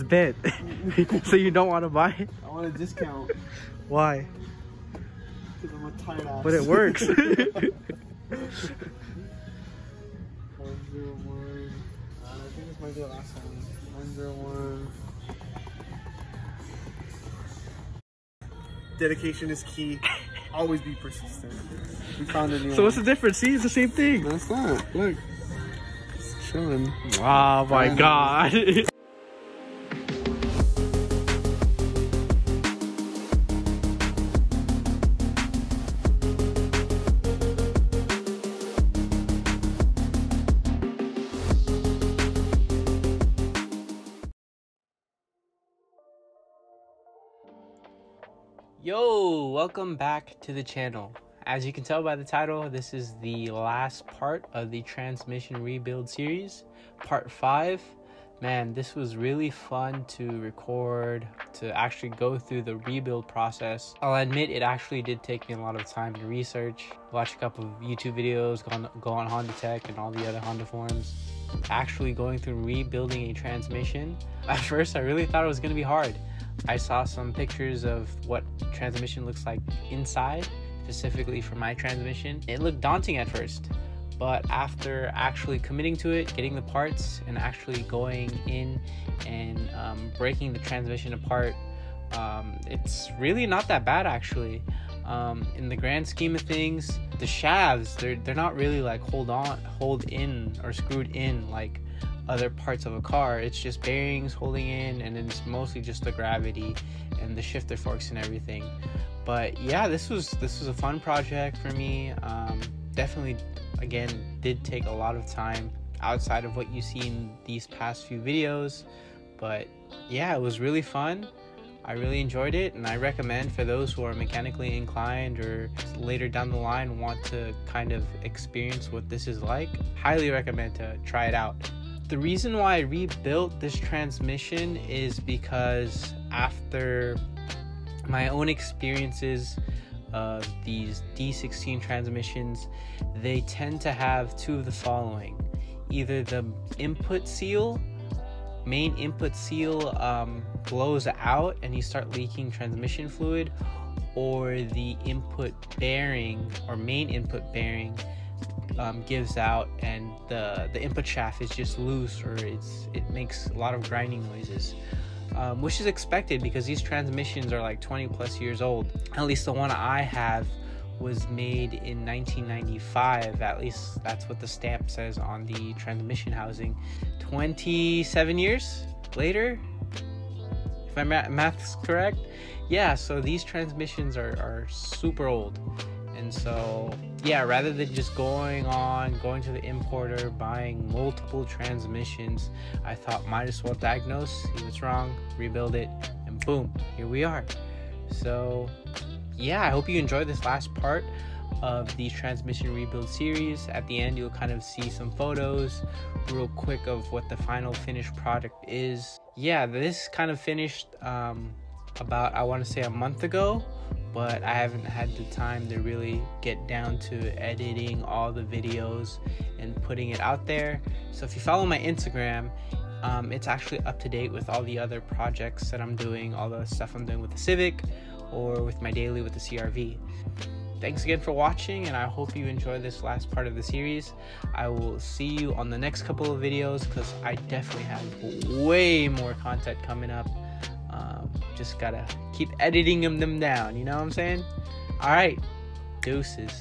Bet. So you don't want to buy it? I want a discount. Why? Because I'm a tight ass. But it works. 101. I think this might be the last one. 101. Dedication is key. Always be persistent. We found a new So what's the difference? See, it's the same thing. No, it's not. Look. It's chilling. Oh my god. Yo, welcome back to the channel. As you can tell by the title, this is the last part of the transmission rebuild series, part 5. Man, this was really fun to record, to actually go through the rebuild process. I'll admit it actually did take me a lot of time to research, watch a couple of YouTube videos, go on Honda Tech and all the other Honda forums. Actually going through rebuilding a transmission, at first I really thought it was going to be hard. I saw some pictures of what transmission looks like inside, specifically for my transmission. It looked daunting at first, but after actually committing to it, getting the parts, and actually going in and breaking the transmission apart, it's really not that bad actually. In the grand scheme of things, the shafts, they're not really like hold in or screwed in like other parts of a car. It's just bearings holding in, and then it's mostly just the gravity and the shifter forks and everything. But yeah, this was a fun project for me. Definitely, again, did take a lot of time outside of what you see in these past few videos, but yeah, it was really fun. I really enjoyed it, and I recommend for those who are mechanically inclined or later down the line want to kind of experience what this is like, highly recommend to try it out. The reason why I rebuilt this transmission is because after my own experiences of these D16 transmissions, they tend to have two of the following. Either the main input seal blows out and you start leaking transmission fluid, or the input bearing or main input bearing gives out and the input shaft is just loose, or it makes a lot of grinding noises, which is expected because these transmissions are like 20 plus years old. At least the one I have was made in 1995. At least that's what the stamp says on the transmission housing. 27 years later, if my math's correct. Yeah, so these transmissions are super old. And so, yeah, rather than just going to the importer, buying multiple transmissions, I thought might as well diagnose, see what's wrong, rebuild it, and boom, here we are. So, yeah, I hope you enjoyed this last part of the transmission rebuild series. At the end, you'll kind of see some photos real quick of what the final finished product is. Yeah, this kind of finished about, I want to say, a month ago, but I haven't had the time to really get down to editing all the videos and putting it out there. So if you follow my Instagram, it's actually up to date with all the other projects that I'm doing, all the stuff I'm doing with the Civic or with my daily with the CRV. Thanks again for watching, and I hope you enjoyed this last part of the series. I will see you on the next couple of videos because I definitely have way more content coming up. Just gotta keep editing them down, you know what I'm saying? All right, deuces.